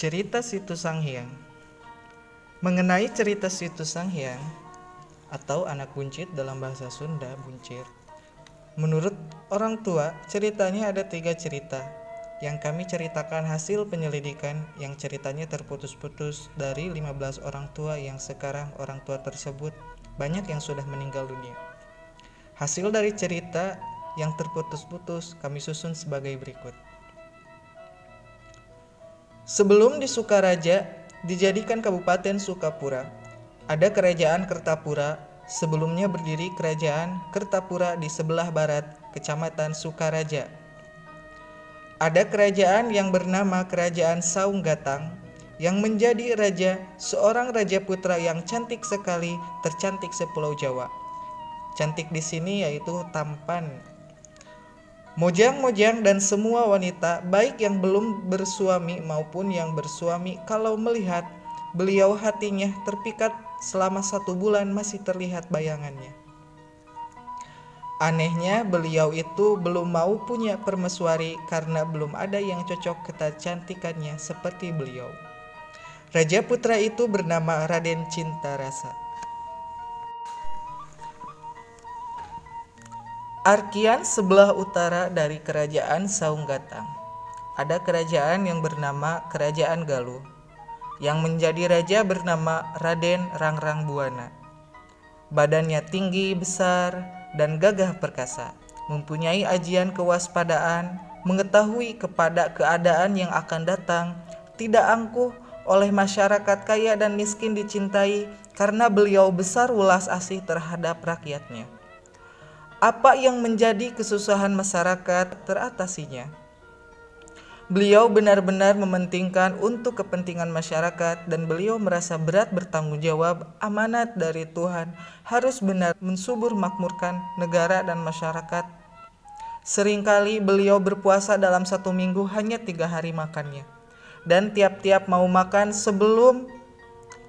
Cerita Situ Sanghyang. Mengenai cerita Situ Sanghyang atau anak buncit dalam bahasa Sunda, buncir. Menurut orang tua, ceritanya ada 3 cerita yang kami ceritakan hasil penyelidikan yang ceritanya terputus-putus dari 15 orang tua yang sekarang orang tua tersebut banyak yang sudah meninggal dunia. Hasil dari cerita yang terputus-putus kami susun sebagai berikut. Sebelum di Sukaraja dijadikan Kabupaten Sukapura, ada Kerajaan Kertapura. Sebelumnya berdiri Kerajaan Kertapura di sebelah barat, Kecamatan Sukaraja. Ada kerajaan yang bernama Kerajaan Saunggatang yang menjadi raja, seorang raja putra yang cantik sekali, tercantik sepulau Jawa. Cantik di sini yaitu tampan. Mojang-mojang dan semua wanita, baik yang belum bersuami maupun yang bersuami, kalau melihat beliau hatinya terpikat, selama 1 bulan masih terlihat bayangannya. Anehnya beliau itu belum mau punya permaisuri karena belum ada yang cocok kecantikannya seperti beliau. Raja putra itu bernama Raden Cintarasa. Arkian sebelah utara dari Kerajaan Saunggatang ada kerajaan yang bernama Kerajaan Galuh, yang menjadi raja bernama Raden Rangrang Buana. Badannya tinggi, besar, dan gagah perkasa, mempunyai ajian kewaspadaan, mengetahui kepada keadaan yang akan datang, tidak angkuh, oleh masyarakat kaya dan miskin dicintai karena beliau besar welas asih terhadap rakyatnya. Apa yang menjadi kesusahan masyarakat teratasinya. Beliau benar-benar mementingkan untuk kepentingan masyarakat dan beliau merasa berat bertanggung jawab amanat dari Tuhan harus benar mensubur makmurkan negara dan masyarakat. Seringkali beliau berpuasa dalam 1 minggu hanya 3 hari makannya. Dan tiap-tiap mau makan sebelum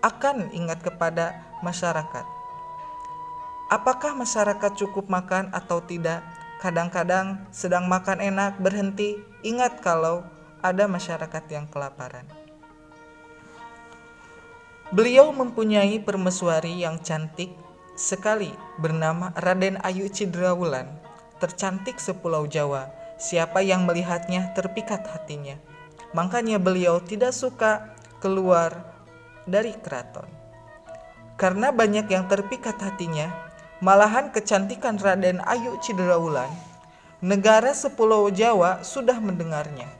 akan ingat kepada masyarakat. Apakah masyarakat cukup makan atau tidak? Kadang-kadang sedang makan enak berhenti, ingat kalau ada masyarakat yang kelaparan. Beliau mempunyai permaisuri yang cantik sekali bernama Raden Ayu Cidrawulan, tercantik sepulau Jawa. Siapa yang melihatnya terpikat hatinya. Makanya beliau tidak suka keluar dari keraton. Karena banyak yang terpikat hatinya, malahan kecantikan Raden Ayu Cidrawulan, negara sepulau Jawa sudah mendengarnya.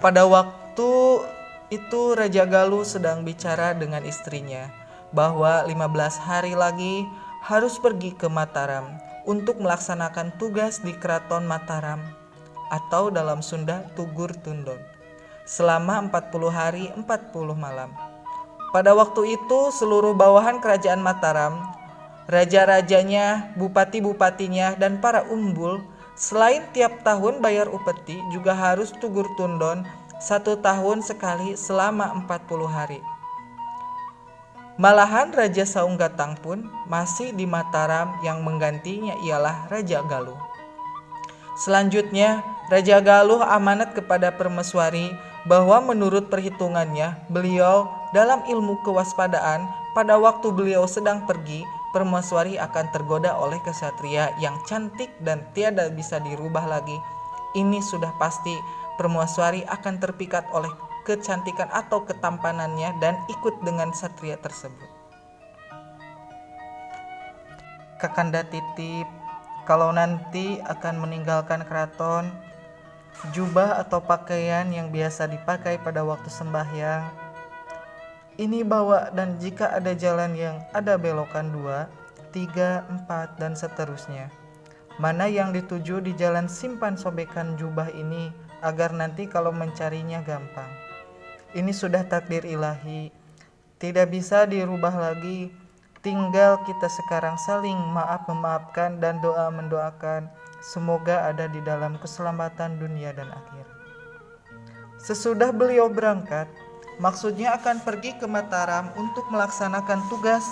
Pada waktu itu Raja Galuh sedang bicara dengan istrinya bahwa 15 hari lagi harus pergi ke Mataram untuk melaksanakan tugas di Keraton Mataram atau dalam Sunda Tugur Tundon selama 40 hari 40 malam. Pada waktu itu seluruh bawahan kerajaan Mataram, raja-rajanya, bupati-bupatinya, dan para umbul, selain tiap tahun bayar upeti, juga harus tugur tundon 1 tahun sekali selama 40 hari. Malahan Raja Saunggatang pun masih di Mataram, yang menggantinya ialah Raja Galuh. Selanjutnya, Raja Galuh amanat kepada permaisuri bahwa menurut perhitungannya beliau dalam ilmu kewaspadaan, pada waktu beliau sedang pergi, permaisuri akan tergoda oleh kesatria yang cantik dan tiada bisa dirubah lagi. Ini sudah pasti, permaisuri akan terpikat oleh kecantikan atau ketampanannya dan ikut dengan satria tersebut. Kakanda titip, kalau nanti akan meninggalkan keraton, jubah atau pakaian yang biasa dipakai pada waktu sembahyang ini bawa, dan jika ada jalan yang ada belokan 2, 3, 4 dan seterusnya, mana yang dituju di jalan simpan sobekan jubah ini agar nanti kalau mencarinya gampang. Ini sudah takdir ilahi, tidak bisa dirubah lagi. Tinggal kita sekarang saling maaf memaafkan dan doa mendoakan semoga ada di dalam keselamatan dunia dan akhirat. Sesudah beliau berangkat, maksudnya akan pergi ke Mataram untuk melaksanakan tugas.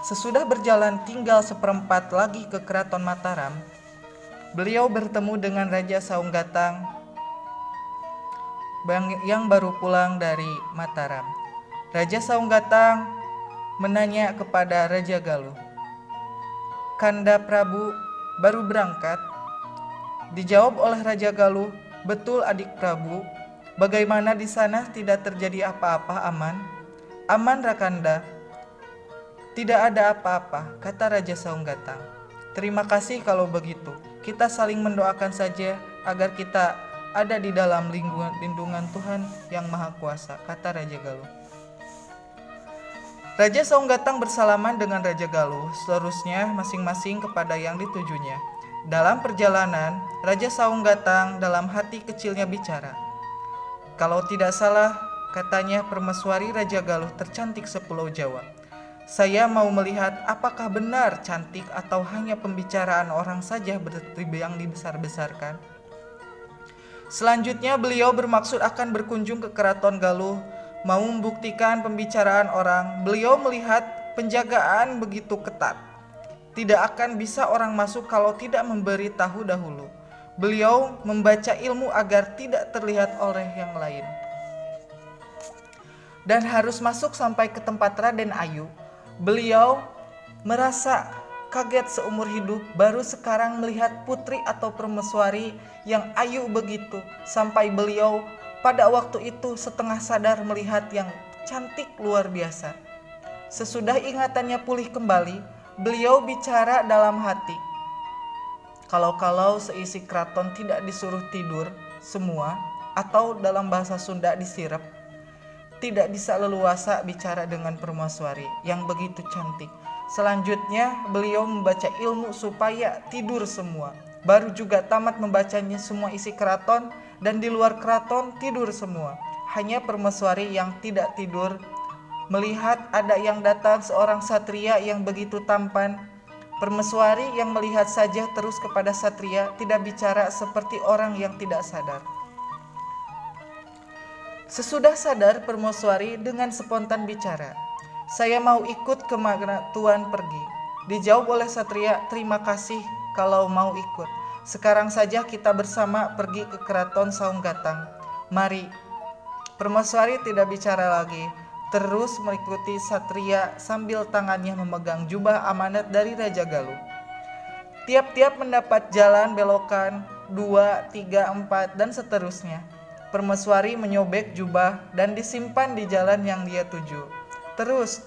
Sesudah berjalan tinggal 1/4 lagi ke Keraton Mataram, beliau bertemu dengan Raja Saunggatang. yang baru pulang dari Mataram. Raja Saunggatang menanya kepada Raja Galuh, "Kanda Prabu baru berangkat?" Dijawab oleh Raja Galuh, "Betul adik Prabu. Bagaimana di sana tidak terjadi apa-apa, aman?" "Aman Rakanda. Tidak ada apa-apa," kata Raja Saunggatang. "Terima kasih kalau begitu. Kita saling mendoakan saja agar kita ada di dalam lindungan Tuhan yang Maha Kuasa," kata Raja Galuh. Raja Saunggatang bersalaman dengan Raja Galuh, seterusnya masing-masing kepada yang ditujunya. Dalam perjalanan, Raja Saunggatang dalam hati kecilnya bicara. "Kalau tidak salah," katanya, "permaisuri Raja Galuh tercantik sepulau Jawa. Saya mau melihat apakah benar cantik atau hanya pembicaraan orang saja yang dibesar-besarkan." Selanjutnya beliau bermaksud akan berkunjung ke keraton Galuh, mau membuktikan pembicaraan orang. Beliau melihat penjagaan begitu ketat. Tidak akan bisa orang masuk kalau tidak memberi tahu dahulu. Beliau membaca ilmu agar tidak terlihat oleh yang lain. Dan harus masuk sampai ke tempat Raden Ayu. Beliau merasa kaget seumur hidup, baru sekarang melihat putri atau permaisuri yang ayu begitu. Sampai beliau pada waktu itu setengah sadar melihat yang cantik luar biasa. Sesudah ingatannya pulih kembali, beliau bicara dalam hati, "Kalau seisi keraton tidak disuruh tidur semua, atau dalam bahasa Sunda disirep, tidak bisa leluasa bicara dengan permaisuri yang begitu cantik." Selanjutnya beliau membaca ilmu supaya tidur semua. Baru juga tamat membacanya semua isi keraton, dan di luar keraton tidur semua. Hanya permaisuri yang tidak tidur. Melihat ada yang datang seorang satria yang begitu tampan. Permaisuri yang melihat saja terus kepada satria, tidak bicara seperti orang yang tidak sadar. Sesudah sadar, permaisuri dengan spontan bicara, "Saya mau ikut kemana Tuan pergi." Dijawab oleh satria, "Terima kasih kalau mau ikut. Sekarang saja kita bersama pergi ke keraton Saunggatang. Mari." Permaisuri tidak bicara lagi, terus mengikuti satria sambil tangannya memegang jubah amanat dari Raja Galuh. Tiap-tiap mendapat jalan belokan 2, 3, 4 dan seterusnya, permaisuri menyobek jubah dan disimpan di jalan yang dia tuju. Terus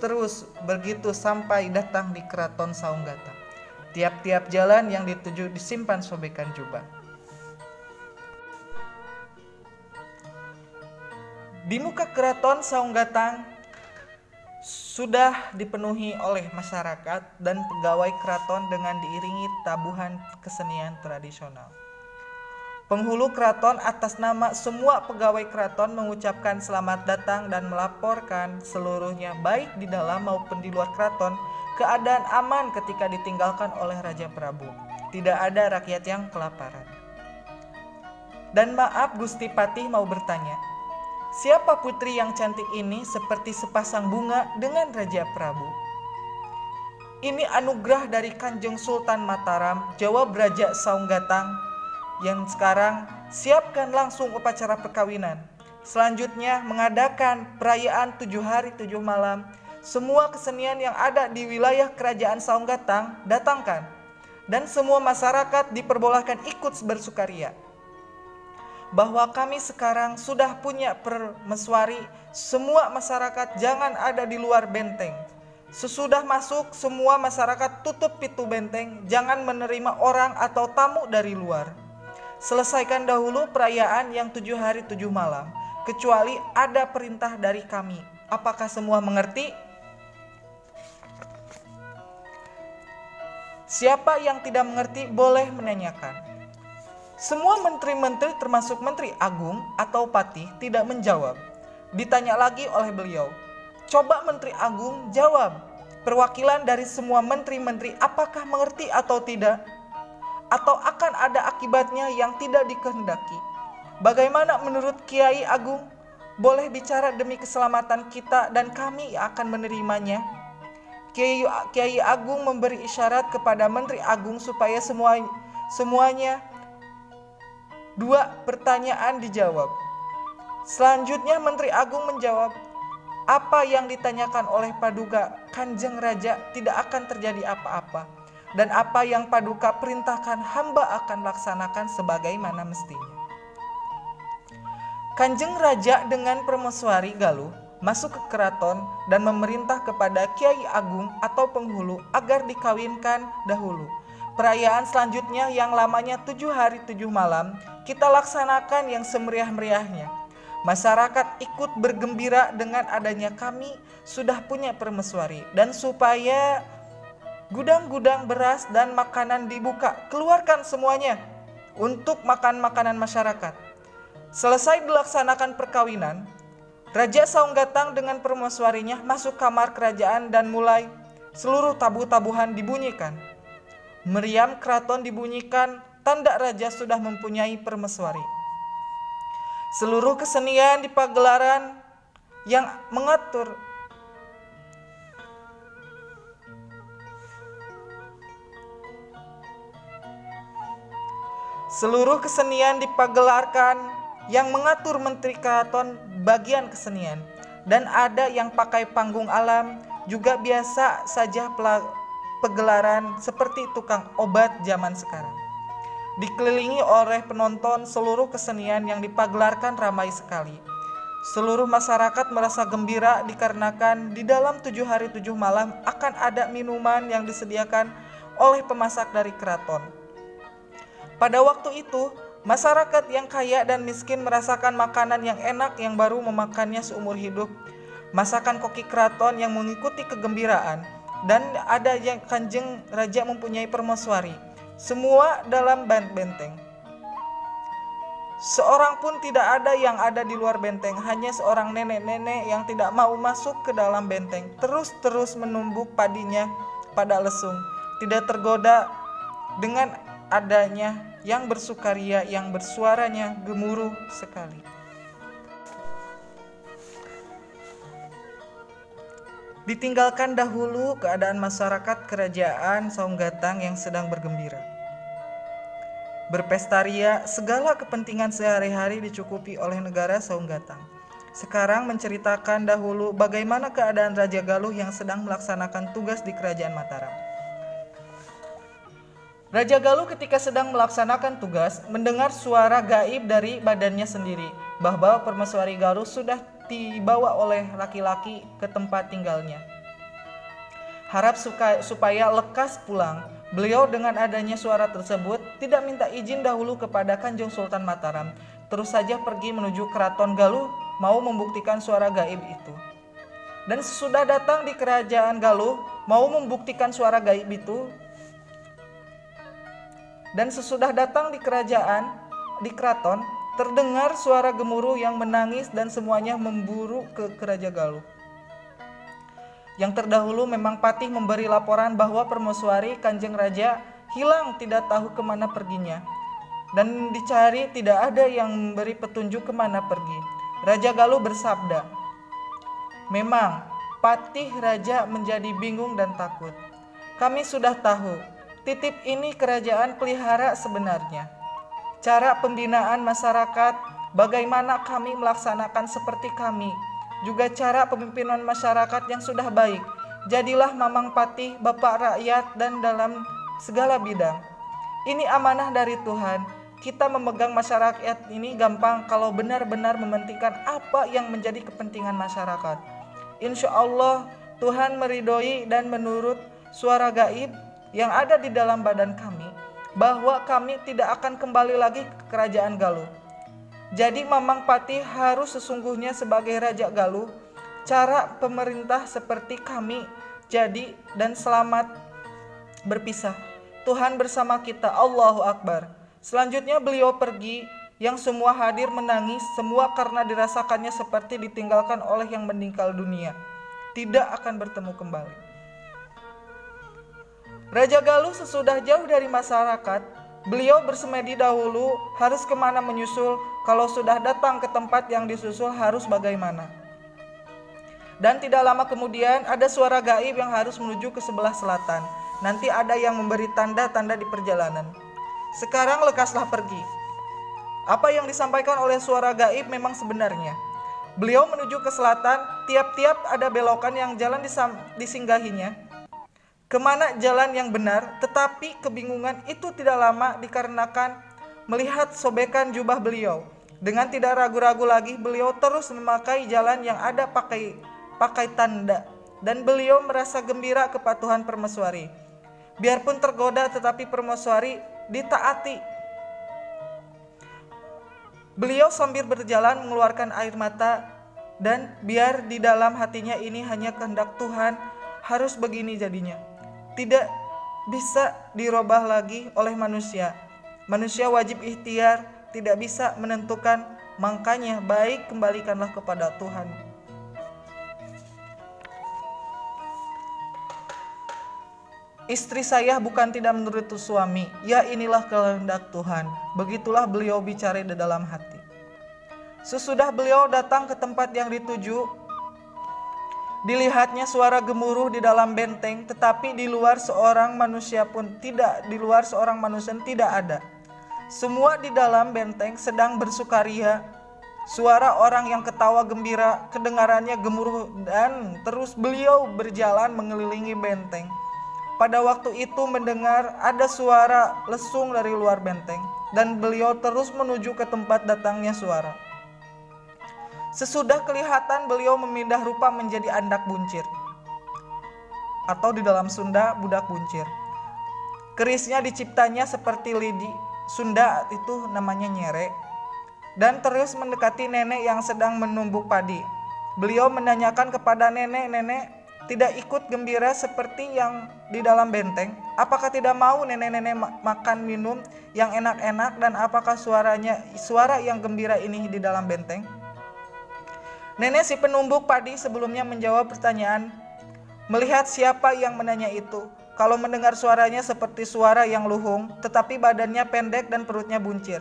begitu sampai datang di keraton Saunggatang. Tiap-tiap jalan yang dituju disimpan sobekan jubah. Di muka keraton Saunggatang sudah dipenuhi oleh masyarakat dan pegawai keraton dengan diiringi tabuhan kesenian tradisional. Penghulu keraton atas nama semua pegawai keraton mengucapkan selamat datang dan melaporkan seluruhnya baik di dalam maupun di luar keraton keadaan aman ketika ditinggalkan oleh Raja Prabu. Tidak ada rakyat yang kelaparan. Dan maaf Gusti Patih mau bertanya, siapa putri yang cantik ini seperti sepasang bunga dengan Raja Prabu? Ini anugerah dari Kanjeng Sultan Mataram, jawab Raja Saunggatang. Yang sekarang siapkan langsung upacara perkawinan. Selanjutnya mengadakan perayaan 7 hari 7 malam. Semua kesenian yang ada di wilayah kerajaan Saunggatang datangkan. Dan semua masyarakat diperbolehkan ikut bersukaria. Bahwa kami sekarang sudah punya permaisuri, semua masyarakat jangan ada di luar benteng. Sesudah masuk, semua masyarakat tutup pintu benteng, jangan menerima orang atau tamu dari luar. Selesaikan dahulu perayaan yang 7 hari 7 malam, kecuali ada perintah dari kami. Apakah semua mengerti? Siapa yang tidak mengerti boleh menanyakan. Semua menteri-menteri termasuk Menteri Agung atau Patih tidak menjawab. Ditanya lagi oleh beliau, "Coba Menteri Agung jawab. Perwakilan dari semua menteri-menteri apakah mengerti atau tidak? Atau akan ada akibatnya yang tidak dikehendaki? Bagaimana menurut Kiai Agung? Boleh bicara demi keselamatan kita dan kami akan menerimanya." Kiai Agung memberi isyarat kepada Menteri Agung supaya semuanya 2 pertanyaan dijawab. Selanjutnya Menteri Agung menjawab, apa yang ditanyakan oleh Paduka Kanjeng Raja tidak akan terjadi apa-apa, dan apa yang Paduka perintahkan hamba akan laksanakan sebagaimana mestinya. Kanjeng Raja dengan permaisuri Galuh masuk ke keraton dan memerintah kepada Kiai Agung atau penghulu agar dikawinkan dahulu. Perayaan selanjutnya yang lamanya 7 hari 7 malam kita laksanakan yang semeriah-meriahnya. Masyarakat ikut bergembira dengan adanya kami sudah punya permaisuri, dan supaya gudang-gudang beras dan makanan dibuka, keluarkan semuanya untuk makan makanan masyarakat. Selesai dilaksanakan perkawinan, Raja Saunggatang dengan permaisurinya masuk kamar kerajaan dan mulai seluruh tabu-tabuhan dibunyikan. Meriam keraton dibunyikan, tanda raja sudah mempunyai permaisuri. Seluruh kesenian di pagelaran yang mengatur yang mengatur Menteri Keraton bagian kesenian, dan ada yang pakai panggung alam, juga biasa saja pegelaran seperti tukang obat zaman sekarang. Dikelilingi oleh penonton, seluruh kesenian yang dipagelarkan ramai sekali. Seluruh masyarakat merasa gembira dikarenakan di dalam 7 hari 7 malam akan ada minuman yang disediakan oleh pemasak dari keraton. Pada waktu itu, masyarakat yang kaya dan miskin merasakan makanan yang enak yang baru memakannya seumur hidup. Masakan koki keraton yang mengikuti kegembiraan, dan ada yang Kanjeng Raja mempunyai permaisuri. Semua dalam benteng. Seorang pun tidak ada yang ada di luar benteng, hanya seorang nenek-nenek yang tidak mau masuk ke dalam benteng, terus menumbuk padinya pada lesung, tidak tergoda dengan adanya yang bersukaria yang bersuaranya gemuruh sekali. Ditinggalkan dahulu keadaan masyarakat kerajaan Saunggatang yang sedang bergembira. Berpesta ria, segala kepentingan sehari-hari dicukupi oleh negara Saunggatang. Sekarang menceritakan dahulu bagaimana keadaan Raja Galuh yang sedang melaksanakan tugas di kerajaan Mataram. Raja Galuh ketika sedang melaksanakan tugas mendengar suara gaib dari badannya sendiri bahwa permaisuri Galuh sudah dibawa oleh laki-laki ke tempat tinggalnya. Harap supaya lekas pulang, beliau dengan adanya suara tersebut tidak minta izin dahulu kepada Kanjeng Sultan Mataram, terus saja pergi menuju keraton Galuh mau membuktikan suara gaib itu. Dan sesudah datang di kerajaan Galuh mau membuktikan suara gaib itu, dan sesudah datang di keraton, terdengar suara gemuruh yang menangis dan semuanya memburu ke Raja Galuh. Yang terdahulu memang Patih memberi laporan bahwa permaisuri Kanjeng Raja hilang, tidak tahu kemana perginya. Dan dicari tidak ada yang memberi petunjuk kemana pergi. Raja Galuh bersabda, memang Patih Raja menjadi bingung dan takut. Kami sudah tahu, titip ini kerajaan pelihara sebenarnya. Cara pembinaan masyarakat, bagaimana kami melaksanakan seperti kami, juga cara pemimpinan masyarakat yang sudah baik. Jadilah Mamang Patih, Bapak rakyat dan dalam segala bidang. Ini amanah dari Tuhan. Kita memegang masyarakat ini gampang kalau benar-benar mementingkan apa yang menjadi kepentingan masyarakat. Insya Allah Tuhan meridhoi dan menurut suara gaib yang ada di dalam badan kami, bahwa kami tidak akan kembali lagi ke kerajaan Galuh. Jadi Mamang Patih harus sesungguhnya sebagai Raja Galuh, cara pemerintah seperti kami jadi dan selamat berpisah. Tuhan bersama kita, Allahu Akbar. Selanjutnya beliau pergi, yang semua hadir menangis, semua karena dirasakannya seperti ditinggalkan oleh yang meninggal dunia, tidak akan bertemu kembali. Raja Galuh sesudah jauh dari masyarakat, beliau bersemedi dahulu harus kemana menyusul, kalau sudah datang ke tempat yang disusul harus bagaimana. Dan tidak lama kemudian ada suara gaib yang harus menuju ke sebelah selatan. Nanti ada yang memberi tanda-tanda di perjalanan. Sekarang lekaslah pergi. Apa yang disampaikan oleh suara gaib memang sebenarnya. Beliau menuju ke selatan, tiap-tiap ada belokan yang jalan disinggahinya. Kemana jalan yang benar, tetapi kebingungan itu tidak lama dikarenakan melihat sobekan jubah beliau. Dengan tidak ragu-ragu lagi, beliau terus memakai jalan yang ada pakai tanda. Dan beliau merasa gembira kepatuhan permaisuri. Biarpun tergoda, tetapi permaisuri ditaati. Beliau sambil berjalan mengeluarkan air mata, dan biar di dalam hatinya ini hanya kehendak Tuhan, harus begini jadinya. Tidak bisa dirubah lagi oleh manusia. Manusia wajib ikhtiar, tidak bisa menentukan, makanya baik kembalikanlah kepada Tuhan. Istri saya bukan tidak menuruti suami, ya inilah kehendak Tuhan. Begitulah beliau bicara di dalam hati. Sesudah beliau datang ke tempat yang dituju, dilihatnya suara gemuruh di dalam benteng, tetapi di luar seorang manusia tidak ada. Semua di dalam benteng sedang bersukaria. Suara orang yang ketawa gembira kedengarannya gemuruh, dan terus beliau berjalan mengelilingi benteng. Pada waktu itu mendengar ada suara lesung dari luar benteng, dan beliau terus menuju ke tempat datangnya suara. Sesudah kelihatan, beliau memindah rupa menjadi andak buncir, atau di dalam Sunda budak buncir. Kerisnya diciptanya seperti lidi, Sunda itu namanya nyere, dan terus mendekati nenek yang sedang menumbuk padi. Beliau menanyakan kepada nenek tidak ikut gembira seperti yang di dalam benteng? Apakah tidak mau nenek-nenek makan minum yang enak-enak, dan apakah suara yang gembira ini di dalam benteng? Nenek si penumbuk padi sebelumnya menjawab pertanyaan, melihat siapa yang menanya itu. Kalau mendengar suaranya seperti suara yang luhung, tetapi badannya pendek dan perutnya buncir.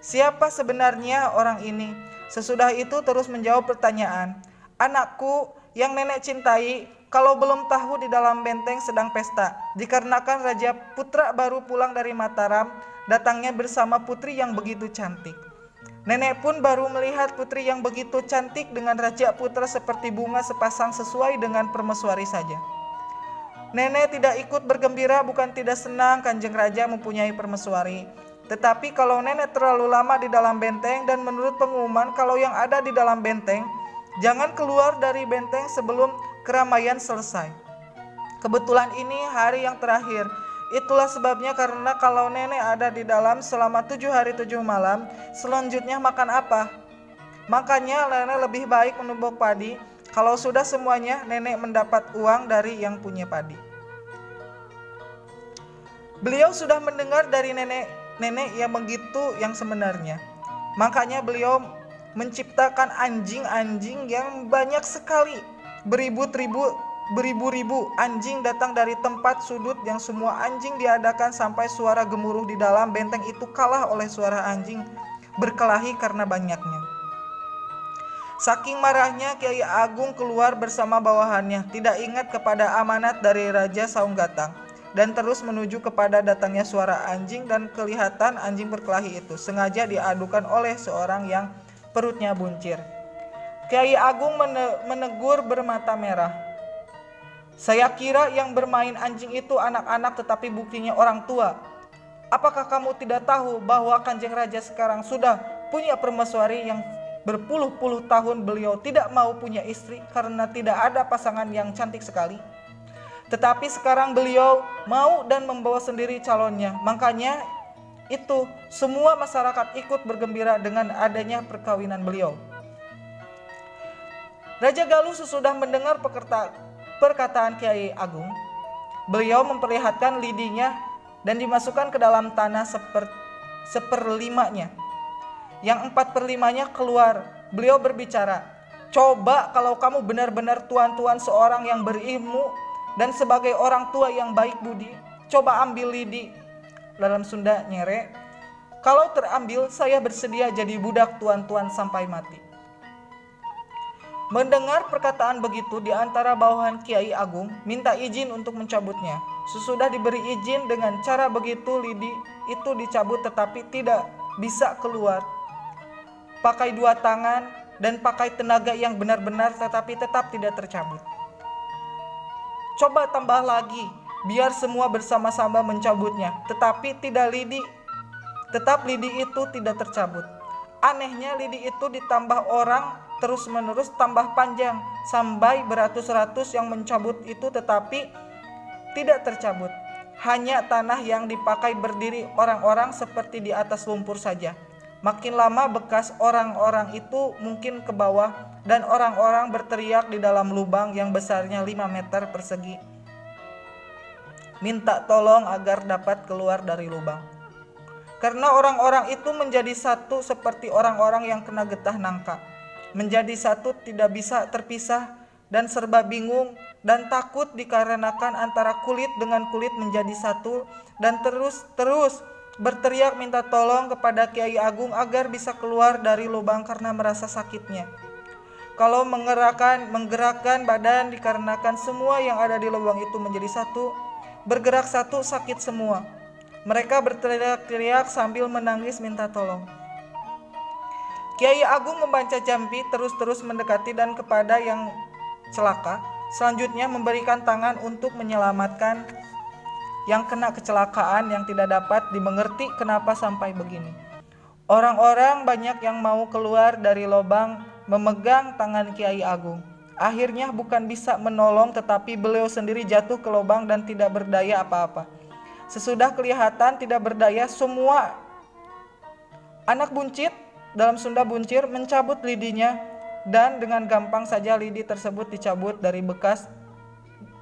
Siapa sebenarnya orang ini? Sesudah itu terus menjawab pertanyaan, anakku yang nenek cintai, kalau belum tahu di dalam benteng sedang pesta. Dikarenakan Raja Putra baru pulang dari Mataram, datangnya bersama putri yang begitu cantik. Nenek pun baru melihat putri yang begitu cantik dengan Raja Putra seperti bunga sepasang, sesuai dengan permaisuri saja. Nenek tidak ikut bergembira, bukan tidak senang Kanjeng Raja mempunyai permaisuri. Tetapi kalau nenek terlalu lama di dalam benteng, dan menurut pengumuman kalau yang ada di dalam benteng jangan keluar dari benteng sebelum keramaian selesai. Kebetulan ini hari yang terakhir. Itulah sebabnya karena kalau nenek ada di dalam selama 7 hari 7 malam, selanjutnya makan apa? Makanya nenek lebih baik menumbuk padi. Kalau sudah semuanya, nenek mendapat uang dari yang punya padi. Beliau sudah mendengar dari nenek yang begitu yang sebenarnya. Makanya beliau menciptakan anjing-anjing yang banyak sekali. Beribu-ribu anjing datang dari tempat sudut, yang semua anjing diadakan sampai suara gemuruh di dalam benteng itu kalah oleh suara anjing berkelahi karena banyaknya. Saking marahnya, Kiai Agung keluar bersama bawahannya, tidak ingat kepada amanat dari Raja Saunggatang, dan terus menuju kepada datangnya suara anjing, dan kelihatan anjing berkelahi itu sengaja diadukan oleh seorang yang perutnya buncir. Kiai Agung menegur bermata merah, saya kira yang bermain anjing itu anak-anak, tetapi buktinya orang tua. Apakah kamu tidak tahu bahwa Kanjeng Raja sekarang sudah punya permaisuri yang berpuluh-puluh tahun beliau tidak mau punya istri karena tidak ada pasangan yang cantik sekali? Tetapi sekarang beliau mau dan membawa sendiri calonnya. Makanya itu semua masyarakat ikut bergembira dengan adanya perkawinan beliau. Raja Galuh sesudah mendengar perkataan Kiai Agung, beliau memperlihatkan lidinya dan dimasukkan ke dalam tanah seperlimanya. Yang 4/5-nya keluar. Beliau berbicara, coba kalau kamu benar-benar tuan-tuan seorang yang berilmu dan sebagai orang tua yang baik budi, coba ambil lidi, dalam Sunda nyere. Kalau terambil, saya bersedia jadi budak tuan-tuan sampai mati. Mendengar perkataan begitu, di antara bawahan Kiai Agung minta izin untuk mencabutnya. Sesudah diberi izin dengan cara begitu, lidi itu dicabut tetapi tidak bisa keluar pakai 2 tangan, dan pakai tenaga yang benar-benar tetapi tetap tidak tercabut. Coba tambah lagi, biar semua bersama-sama mencabutnya, tetapi tetap lidi itu tidak tercabut. Anehnya lidi itu ditambah orang terus-menerus tambah panjang sampai beratus-ratus yang mencabut itu tetapi tidak tercabut. Hanya tanah yang dipakai berdiri orang-orang seperti di atas lumpur saja. Makin lama bekas orang-orang itu mungkin ke bawah dan orang-orang berteriak di dalam lubang yang besarnya 5 meter persegi. Minta tolong agar dapat keluar dari lubang. Karena orang-orang itu menjadi satu seperti orang-orang yang kena getah nangka. Menjadi satu tidak bisa terpisah dan serba bingung dan takut dikarenakan antara kulit dengan kulit menjadi satu dan terus berteriak minta tolong kepada Kiai Agung agar bisa keluar dari lubang karena merasa sakitnya. Kalau menggerakkan badan dikarenakan semua yang ada di lubang itu menjadi satu, bergerak satu sakit semua. Mereka berteriak-teriak sambil menangis minta tolong. Kiai Agung membaca jampi terus mendekati dan kepada yang celaka, selanjutnya memberikan tangan untuk menyelamatkan yang kena kecelakaan yang tidak dapat dimengerti kenapa sampai begini. Orang-orang banyak yang mau keluar dari lubang memegang tangan Kiai Agung. Akhirnya bukan bisa menolong tetapi beliau sendiri jatuh ke lubang dan tidak berdaya apa-apa. Sesudah kelihatan tidak berdaya, semua anak buncit, dalam Sunda buncir, mencabut lidinya dan dengan gampang saja lidi tersebut dicabut dari bekas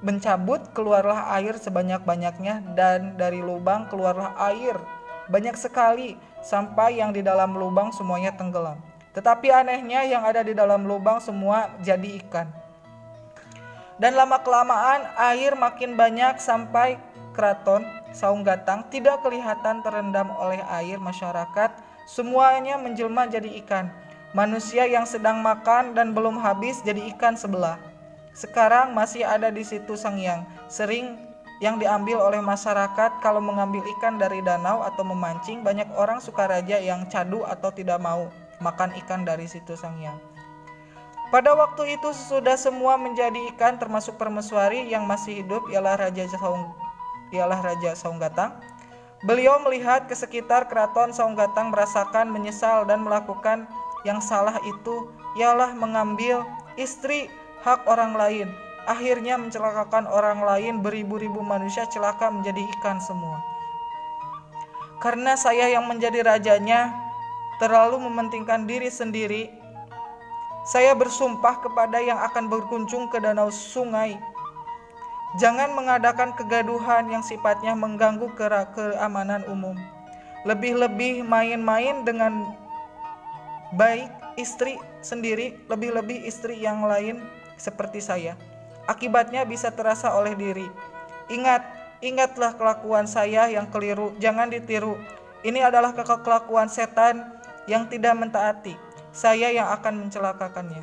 mencabut, keluarlah air sebanyak-banyaknya dan dari lubang keluarlah air banyak sekali sampai yang di dalam lubang semuanya tenggelam. Tetapi anehnya yang ada di dalam lubang semua jadi ikan. Dan lama-kelamaan air makin banyak sampai keraton Saung Gatang tidak kelihatan terendam oleh air masyarakat, semuanya menjelma jadi ikan. Manusia yang sedang makan dan belum habis jadi ikan sebelah. Sekarang masih ada di situ Sangyang, sering yang diambil oleh masyarakat kalau mengambil ikan dari danau atau memancing. Banyak orang Sukaraja yang cadu atau tidak mau makan ikan dari situ Sangyang. Pada waktu itu sudah semua menjadi ikan termasuk permaisuri yang masih hidup ialah Raja Saung Gatang. Beliau melihat ke sekitar keraton Saung Gatang merasakan menyesal dan melakukan yang salah itu ialah mengambil istri hak orang lain. Akhirnya mencelakakan orang lain, beribu-ribu manusia celaka menjadi ikan semua. Karena saya yang menjadi rajanya terlalu mementingkan diri sendiri, saya bersumpah kepada yang akan berkunjung ke danau sungai, jangan mengadakan kegaduhan yang sifatnya mengganggu keamanan umum. Lebih-lebih main-main dengan baik istri sendiri, lebih-lebih istri yang lain seperti saya. Akibatnya bisa terasa oleh diri. Ingatlah kelakuan saya yang keliru, jangan ditiru. Ini adalah kelakuan setan yang tidak mentaati. Saya yang akan mencelakakannya.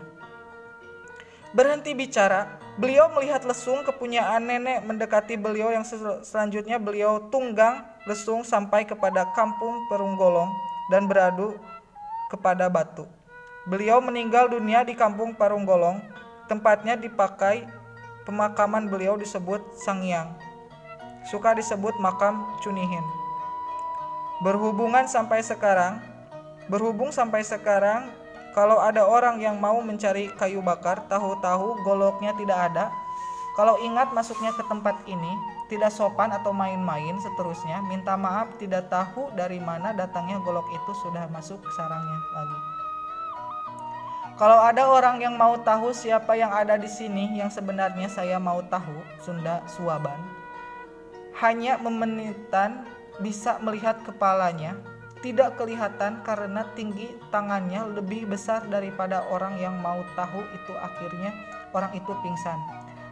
Berhenti bicara, beliau melihat lesung kepunyaan nenek mendekati beliau yang selanjutnya beliau tunggang lesung sampai kepada kampung Perunggolong dan beradu kepada batu. Beliau meninggal dunia di kampung Parunggolong. Tempatnya dipakai pemakaman beliau disebut Sangyang. Suka disebut makam Cunihin. Berhubung sampai sekarang, kalau ada orang yang mau mencari kayu bakar, tahu-tahu goloknya tidak ada. Kalau ingat masuknya ke tempat ini, tidak sopan atau main-main seterusnya, minta maaf tidak tahu dari mana datangnya golok itu sudah masuk ke sarangnya lagi. Kalau ada orang yang mau tahu siapa yang ada di sini yang sebenarnya saya mau tahu, Sunda Suwaban, hanya memenitan bisa melihat kepalanya, tidak kelihatan karena tinggi tangannya lebih besar daripada orang yang mau tahu itu. Akhirnya orang itu pingsan.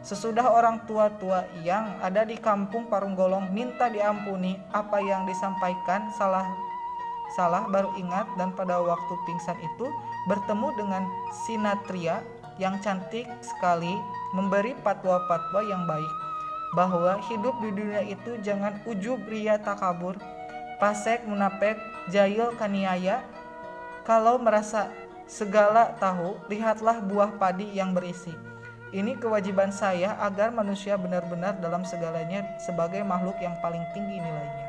Sesudah orang tua-tua yang ada di kampung Parunggolong minta diampuni apa yang disampaikan salah baru ingat, dan pada waktu pingsan itu bertemu dengan Sinatria yang cantik sekali memberi fatwa-fatwa yang baik bahwa hidup di dunia itu jangan ujub, ria, takabur, pasek, munafik, jahil, kaniaya, Kalau merasa segala tahu, lihatlah buah padi yang berisi. Ini kewajiban saya agar manusia benar-benar dalam segalanya sebagai makhluk yang paling tinggi nilainya.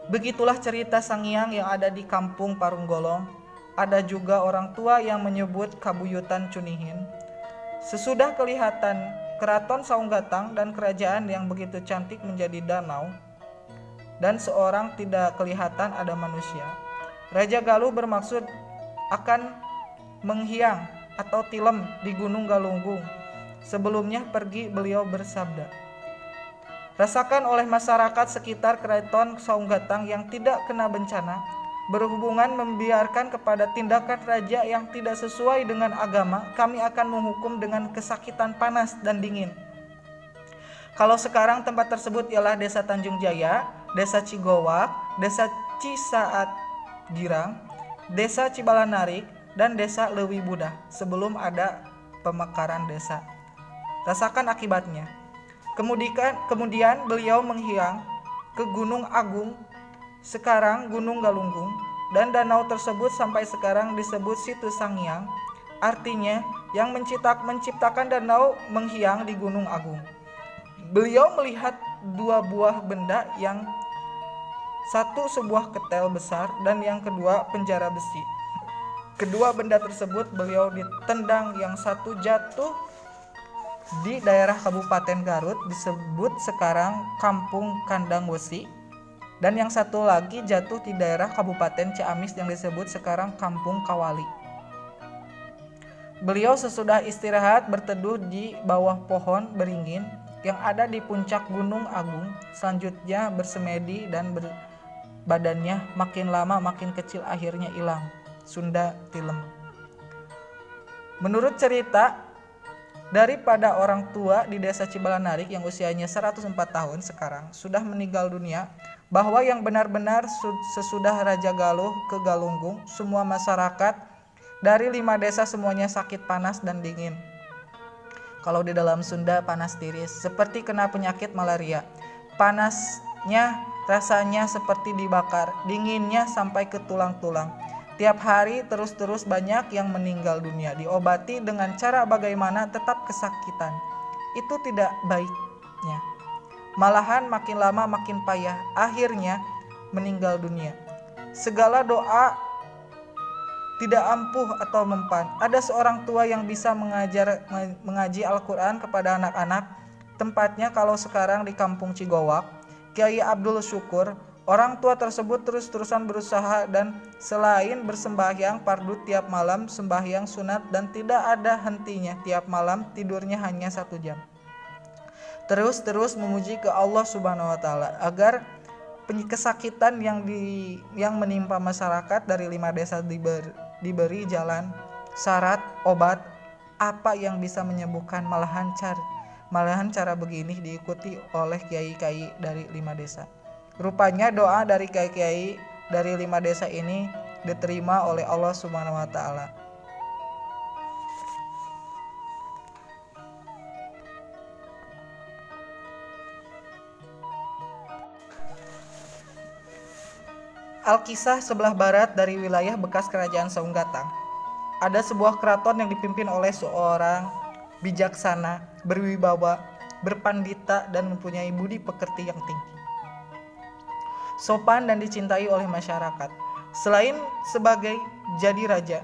Begitulah cerita Sangiang yang ada di kampung Parunggolong. Ada juga orang tua yang menyebut Kabuyutan Cunihin. Sesudah kelihatan keraton Saunggatang dan kerajaan yang begitu cantik menjadi danau, dan seorang tidak kelihatan ada manusia, Raja Galuh bermaksud akan menghiang atau tilem di Gunung Galunggung. Sebelumnya pergi beliau bersabda, rasakan oleh masyarakat sekitar keraton Saunggatang yang tidak kena bencana, berhubungan membiarkan kepada tindakan raja yang tidak sesuai dengan agama, kami akan menghukum dengan kesakitan panas dan dingin. Kalau sekarang tempat tersebut ialah Desa Tanjung Jaya, Desa Cigowak, Desa Cisaat Girang, Desa Cibalanarik, dan Desa Leuwi Budah sebelum ada pemekaran desa. Rasakan akibatnya. Kemudian beliau menghiang ke Gunung Agung, sekarang Gunung Galunggung, dan danau tersebut sampai sekarang disebut Situ Sangiang, artinya yang menciptakan danau menghiang di Gunung Agung. Beliau melihat dua buah benda, yang satu sebuah ketel besar dan yang kedua penjara besi. Kedua benda tersebut beliau ditendang, yang satu jatuh di daerah Kabupaten Garut disebut sekarang Kampung Kandang Wesi, dan yang satu lagi jatuh di daerah Kabupaten Ciamis yang disebut sekarang Kampung Kawali. Beliau sesudah istirahat berteduh di bawah pohon beringin yang ada di puncak Gunung Agung, selanjutnya bersemedi dan badannya makin lama makin kecil, akhirnya hilang. Sunda tilem. Menurut cerita daripada orang tua di Desa Cibalanarik yang usianya 104 tahun sekarang sudah meninggal dunia, bahwa yang benar-benar sesudah Raja Galuh ke Galunggung, semua masyarakat dari 5 desa semuanya sakit panas dan dingin. Kalau di dalam Sunda panas tiris, seperti kena penyakit malaria. Panasnya rasanya seperti dibakar, dinginnya sampai ke tulang-tulang. Tiap hari terus-terus banyak yang meninggal dunia, diobati dengan cara bagaimana tetap kesakitan. Itu tidak baiknya. Malahan makin lama makin payah, akhirnya meninggal dunia. Segala doa tidak ampuh atau mempan. Ada seorang tua yang bisa mengaji Al-Quran kepada anak-anak. Tempatnya kalau sekarang di Kampung Cigowak, Kiai Abdul Syukur. Orang tua tersebut terus-terusan berusaha, dan selain bersembahyang fardu tiap malam, sembahyang sunat, dan tidak ada hentinya. Tiap malam tidurnya hanya 1 jam. Terus memuji ke Allah Subhanahu wa Ta'ala agar kesakitan yang menimpa masyarakat dari 5 desa diberi jalan, syarat, obat, apa yang bisa menyembuhkan. Malahan cara begini diikuti oleh kiai-kiai dari 5 desa. Rupanya doa dari kiai-kiai dari 5 desa ini diterima oleh Allah Subhanahu wa Ta'ala. Alkisah sebelah barat dari wilayah bekas kerajaan Saunggatang. Ada sebuah keraton yang dipimpin oleh seorang bijaksana, berwibawa, berpandita, dan mempunyai budi pekerti yang tinggi, sopan dan dicintai oleh masyarakat. Selain sebagai jadi raja,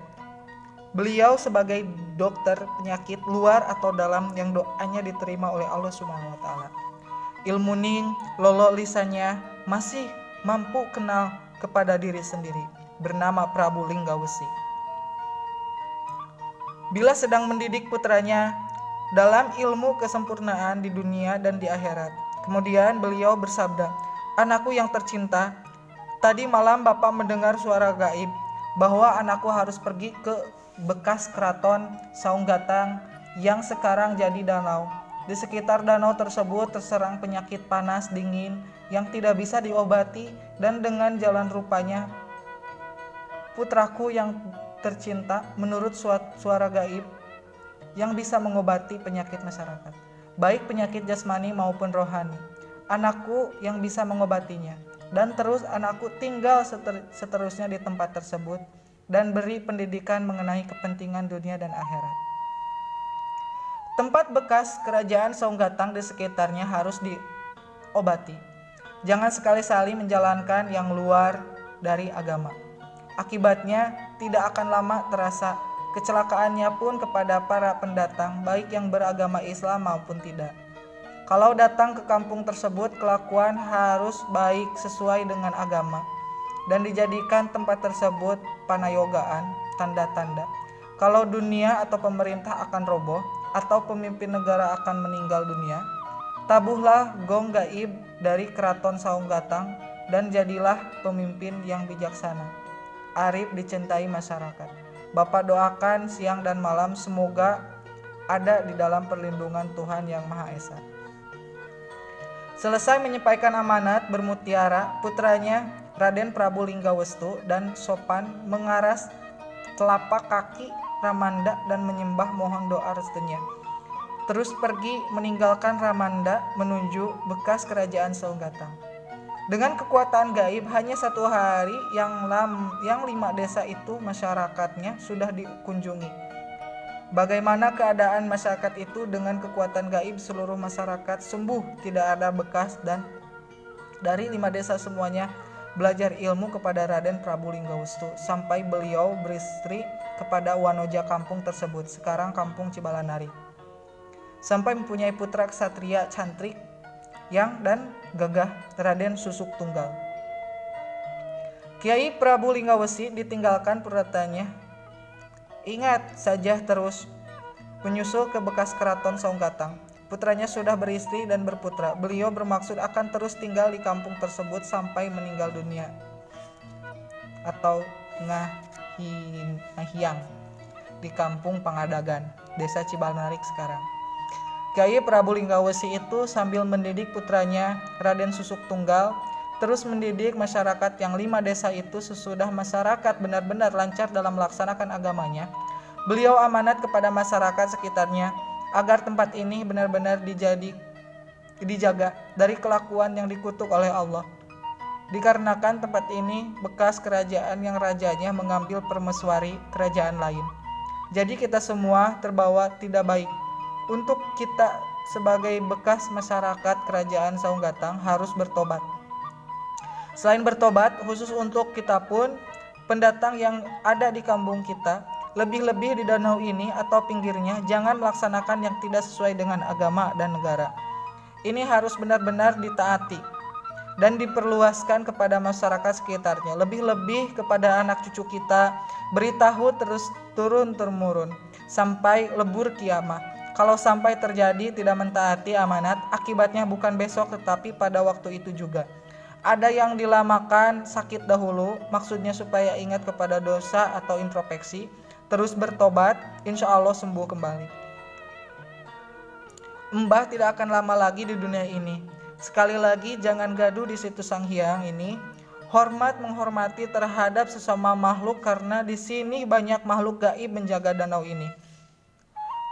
beliau sebagai dokter penyakit luar atau dalam yang doanya diterima oleh Allah Subhanahu wa Ta'ala. Ilmu ning, lolo lisannya masih mampu kenal kepada diri sendiri, bernama Prabu Linggawesi. Bila sedang mendidik putranya dalam ilmu kesempurnaan di dunia dan di akhirat, kemudian beliau bersabda, anakku yang tercinta, tadi malam Bapak mendengar suara gaib bahwa anakku harus pergi ke bekas keraton Saunggatang yang sekarang jadi danau. Di sekitar danau tersebut terserang penyakit panas dingin yang tidak bisa diobati, dan dengan jalan rupanya putraku yang tercinta menurut suara gaib yang bisa mengobati penyakit masyarakat, baik penyakit jasmani maupun rohani. Anakku yang bisa mengobatinya. dan terus anakku tinggal seterusnya di tempat tersebut dan beri pendidikan mengenai kepentingan dunia dan akhirat. Tempat bekas kerajaan Saunggatang di sekitarnya harus diobati. Jangan sekali-kali menjalankan yang luar dari agama. Akibatnya tidak akan lama terasa kecelakaannya pun kepada para pendatang, baik yang beragama Islam maupun tidak. Kalau datang ke kampung tersebut, kelakuan harus baik sesuai dengan agama dan dijadikan tempat tersebut panayogaan, tanda-tanda. Kalau dunia atau pemerintah akan roboh atau pemimpin negara akan meninggal dunia, tabuhlah gong gaib dari keraton Saunggatang dan jadilah pemimpin yang bijaksana, arif dicintai masyarakat. Bapak doakan siang dan malam semoga ada di dalam perlindungan Tuhan Yang Maha Esa. Selesai menyampaikan amanat bermutiara, putranya Raden Prabu Linggawestu dan sopan mengaras telapak kaki Ramanda dan menyembah mohon doa restunya. Terus pergi meninggalkan Ramanda menuju bekas kerajaan Saunggatang. Dengan kekuatan gaib hanya 1 hari yang 5 desa itu masyarakatnya sudah dikunjungi. Bagaimana keadaan masyarakat itu dengan kekuatan gaib seluruh masyarakat sembuh, tidak ada bekas, dan dari 5 desa semuanya belajar ilmu kepada Raden Prabu Linggawestu sampai beliau beristri kepada wanoja kampung tersebut, sekarang kampung Cibalanari, sampai mempunyai putra ksatria cantrik yang dan gagah Raden Susuk Tunggal. Kiai Prabu Lingawesi ditinggalkan putranya. Ingat saja terus menyusul ke bekas keraton Saunggatang. Putranya sudah beristri dan berputra. Beliau bermaksud akan terus tinggal di kampung tersebut sampai meninggal dunia atau ngahiang di kampung Pangadagan, desa Cibalnarik sekarang. Kiai Prabu Lingawesi itu sambil mendidik putranya Raden Susuk Tunggal, terus mendidik masyarakat yang 5 desa itu. Sesudah masyarakat benar-benar lancar dalam melaksanakan agamanya, beliau amanat kepada masyarakat sekitarnya agar tempat ini benar-benar dijaga dari kelakuan yang dikutuk oleh Allah. Dikarenakan tempat ini bekas kerajaan yang rajanya mengambil permaisuri kerajaan lain. Jadi kita semua terbawa tidak baik. Untuk kita sebagai bekas masyarakat kerajaan Saunggatang harus bertobat. Selain bertobat, khusus untuk kita pun, pendatang yang ada di kampung kita, lebih-lebih di danau ini atau pinggirnya, jangan melaksanakan yang tidak sesuai dengan agama dan negara. Ini harus benar-benar ditaati dan diperluaskan kepada masyarakat sekitarnya. Lebih-lebih kepada anak cucu kita, beritahu terus turun-temurun sampai lebur kiamah. Kalau sampai terjadi tidak mentaati amanat, akibatnya bukan besok tetapi pada waktu itu juga. Ada yang dilamakan sakit dahulu, maksudnya supaya ingat kepada dosa atau introspeksi, terus bertobat, insya Allah sembuh kembali. Mbah tidak akan lama lagi di dunia ini. Sekali lagi jangan gaduh di situ Sang Hyang ini. Menghormati terhadap sesama makhluk karena di sini banyak makhluk gaib menjaga danau ini.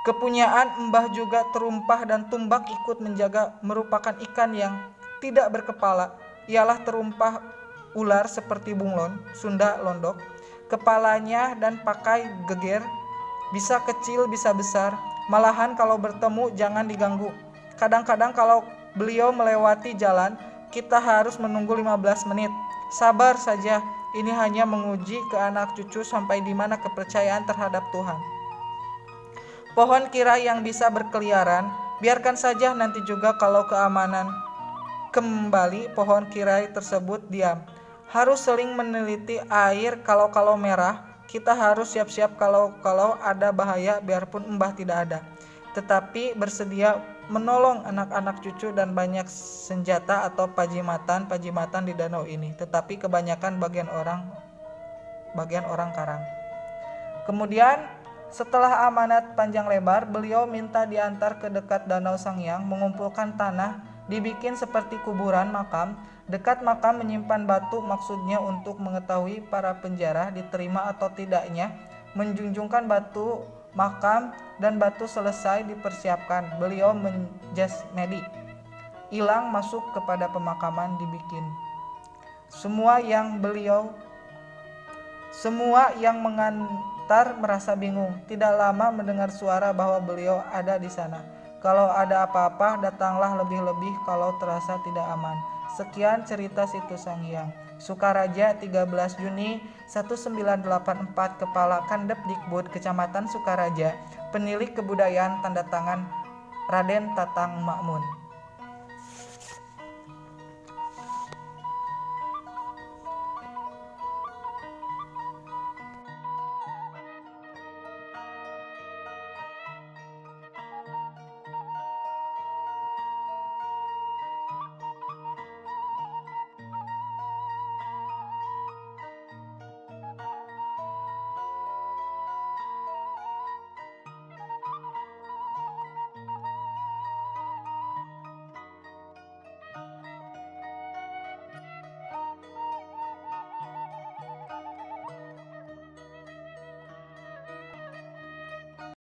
Kepunyaan Mbah juga terumpah dan tumbak ikut menjaga merupakan ikan yang tidak berkepala. Ialah terumpah ular seperti bunglon, Sunda londok. Kepalanya dan pakai geger, bisa kecil bisa besar. Malahan kalau bertemu jangan diganggu. Kadang-kadang kalau beliau melewati jalan, kita harus menunggu 15 menit. Sabar saja, ini hanya menguji ke anak cucu sampai di mana kepercayaan terhadap Tuhan. Pohon kirai yang bisa berkeliaran, biarkan saja nanti juga kalau keamanan kembali pohon kirai tersebut diam. Harus seling meneliti air kalau merah, kita harus siap-siap kalau ada bahaya biarpun Mbah tidak ada. Tetapi bersedia menolong anak-anak cucu dan banyak senjata atau pajimatan di danau ini. Tetapi kebanyakan bagian orang karang. Kemudian setelah amanat panjang lebar, beliau minta diantar ke dekat Danau Sanghyang, mengumpulkan tanah, dibikin seperti kuburan makam. Dekat makam menyimpan batu, maksudnya untuk mengetahui para penjara diterima atau tidaknya. Menjunjungkan batu makam dan batu selesai dipersiapkan. Beliau menjasmedi. Ilang masuk kepada pemakaman dibikin. Semua yang mengantar merasa bingung. Tidak lama mendengar suara bahwa beliau ada di sana. Kalau ada apa-apa, datanglah lebih-lebih kalau terasa tidak aman. Sekian cerita Situs Sang Hyang. Sukaraja 13 Juni 1984, Kepala Kandepdikbud Kecamatan Sukaraja, Penilik Kebudayaan, tanda tangan Raden Tatang Makmun.